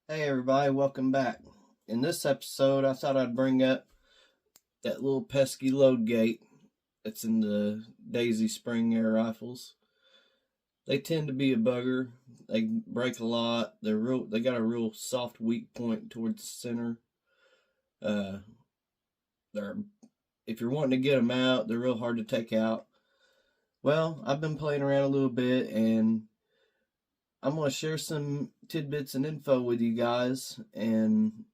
Hey everybody, welcome back. In this episode, I thought I'd bring up that little pesky load gate that's in the Daisy spring air rifles. They tend to be a bugger. They break a lot. They got a real soft weak point towards the center. Uh, they're if you're wanting to get them out, they're real hard to take out. Well, I've been playing around a little bit and I'm going to share some tidbits and info with you guys, and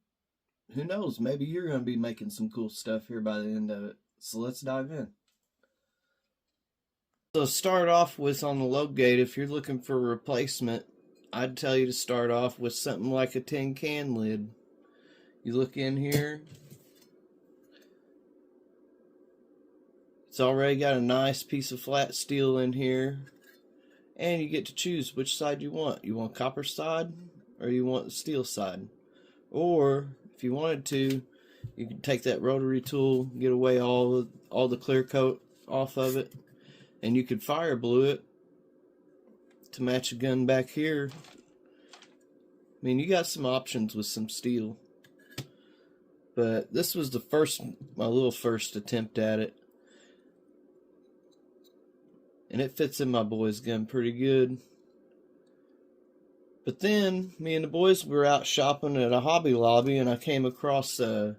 who knows, maybe you're going to be making some cool stuff here by the end of it. So let's dive in. So start off with on the load gate, if you're looking for a replacement, I'd tell you to start off with something like a tin can lid. You look in here, it's already got a nice piece of flat steel in here, and you get to choose which side you want. You want copper side or you want the steel side. Or if you wanted to, you could take that rotary tool, get away all the clear coat off of it, and you could fire blue it to match a gun back here. I mean, you got some options with some steel. But this was my little first attempt at it. And it fits in my boy's gun pretty good. But then, me and the boys were out shopping at a Hobby Lobby, and I came across a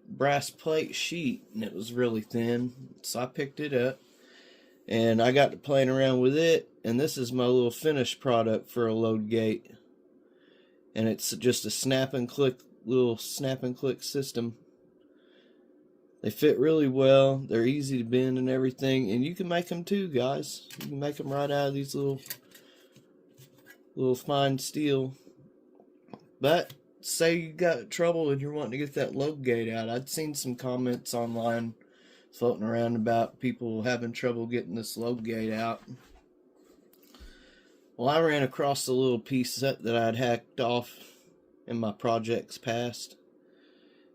brass plate sheet, and it was really thin. So I picked it up, and I got to playing around with it, and this is my little finished product for a load gate. And it's just a little snap and click system. They fit really well. They're easy to bend and everything. And you can make them too, guys. You can make them right out of these little fine steel. But say you got trouble and you're wanting to get that load gate out. I'd seen some comments online floating around about people having trouble getting this load gate out. Well, I ran across a little piece that I'd hacked off in my projects past.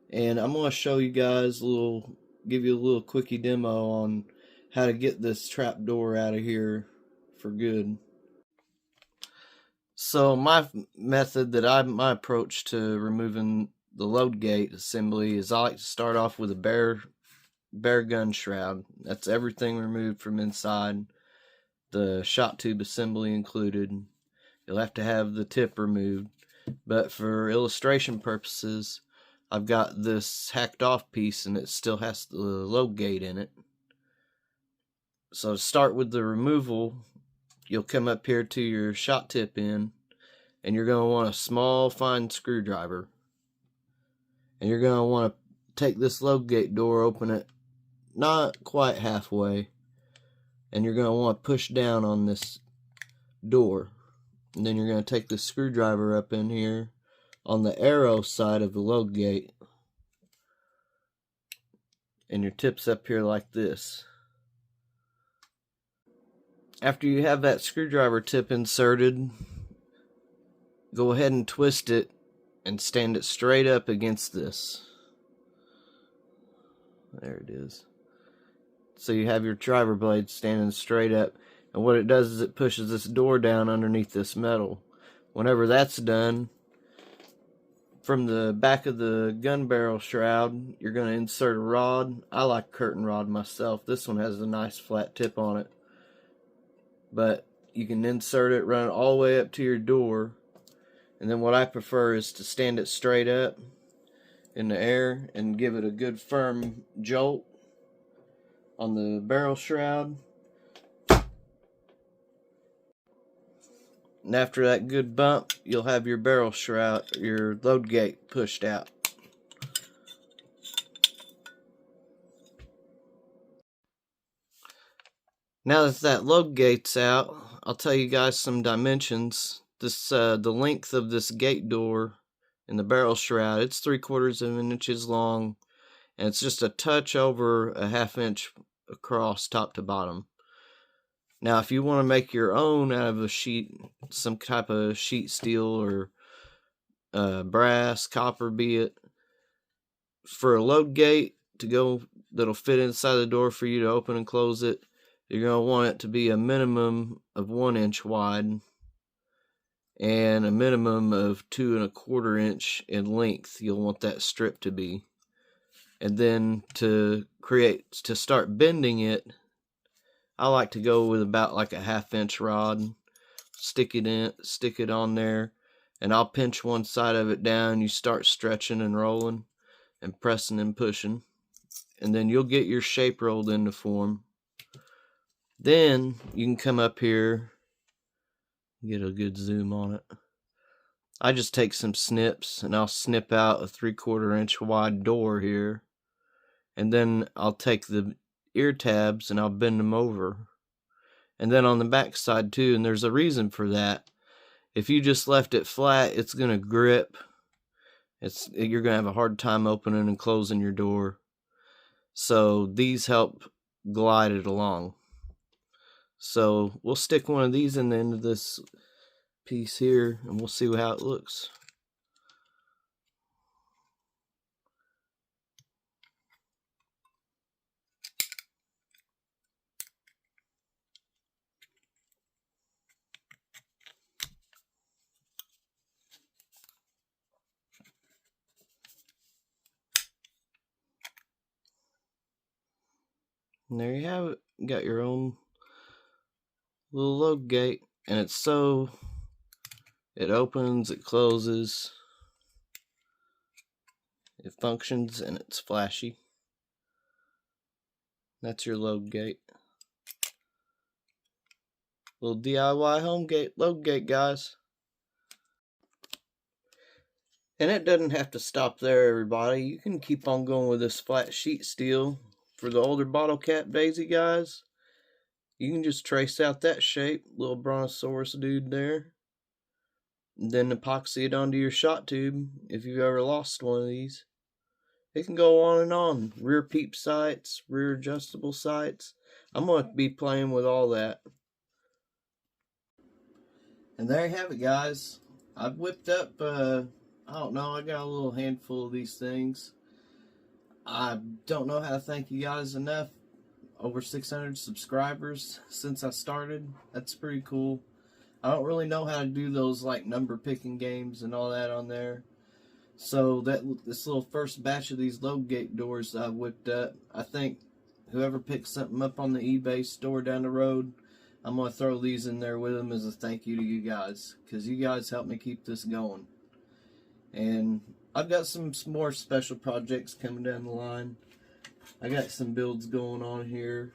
And I'm going to show you guys give you a little quickie demo on how to get this trap door out of here for good. So my approach to removing the load gate assembly is I like to start off with a bare gun shroud. That's everything removed from inside, the shot tube assembly included. You'll have to have the tip removed, but for illustration purposes, I've got this hacked off piece and it still has the load gate in it. So to start with the removal, you'll come up here to your shot tip end, and you're going to want a small fine screwdriver. And you're going to want to take this load gate door, open it not quite halfway, and you're going to want to push down on this door. And then you're going to take the screwdriver up in here on the arrow side of the load gate, and your tip's up here like this. After you have that screwdriver tip inserted, go ahead and twist it and stand it straight up against this. There it is. So you have your driver blade standing straight up, and what it does is it pushes this door down underneath this metal. Whenever that's done, from the back of the gun barrel shroud, you're going to insert a rod. I like curtain rod myself. This one has a nice flat tip on it. But you can insert it, run it all the way up to your door. And then what I prefer is to stand it straight up in the air and give it a good firm jolt on the barrel shroud. And after that good bump, you'll have your barrel shroud, your load gate pushed out. Now that load gate's out, I'll tell you guys some dimensions. The length of this gate door in the barrel shroud, it's 3/4 of an inch long, and it's just a touch over a 1/2 inch across top to bottom. Now, if you want to make your own out of a sheet, some type of sheet steel or brass, copper be it, for a load gate that'll fit inside the door for you to open and close it, you're going to want it to be a minimum of 1 inch wide. and a minimum of 2 1/4 inch in length. You'll want that strip to be. And then to start bending it, I like to go with about like a 1/2 inch rod. Stick it on there, and I'll pinch one side of it down. You start stretching and rolling and pressing and pushing, and then you'll get your shape rolled into form. Then you can come up here, get a good zoom on it. I just take some snips and I'll snip out a 3/4 inch wide door here, and then I'll take the ear tabs and I'll bend them over, and then on the back side too. And there's a reason for that. If you just left it flat, it's gonna grip. You're gonna have a hard time opening and closing your door. So these help glide it along. So we'll stick one of these in the end of this piece here, and we'll see how it looks. And there you have it. You got your own little load gate, and it opens, it closes, it functions, and it's flashy. That's your load gate. Little DIY home gate, load gate, guys. And it doesn't have to stop there, everybody. You can keep on going with this flat sheet steel. For the older bottle cap daisy guys, you can just trace out that shape, little brontosaurus dude there, and then epoxy it onto your shot tube if you've ever lost one of these. It can go on and on. Rear peep sights, rear adjustable sights. I'm going to be playing with all that. And there you have it, guys. I've whipped up, I don't know, I got a little handful of these things. I don't know how to thank you guys enough. Over 600 subscribers since I started. That's pretty cool. I don't really know how to do those like number picking games and all that on there. So this little first batch of these load gate doors I whipped up, I think whoever picks something up on the eBay store down the road, I'm going to throw these in there with them as a thank you to you guys, because you guys help me keep this going. And I've got some more special projects coming down the line. I got some builds going on here.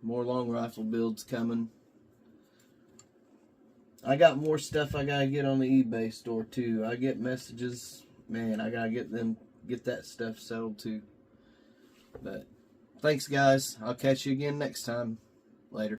More long rifle builds coming. I got more stuff I gotta get on the eBay store too. I get messages, man, I gotta get that stuff settled too. But thanks guys. I'll catch you again next time. Later.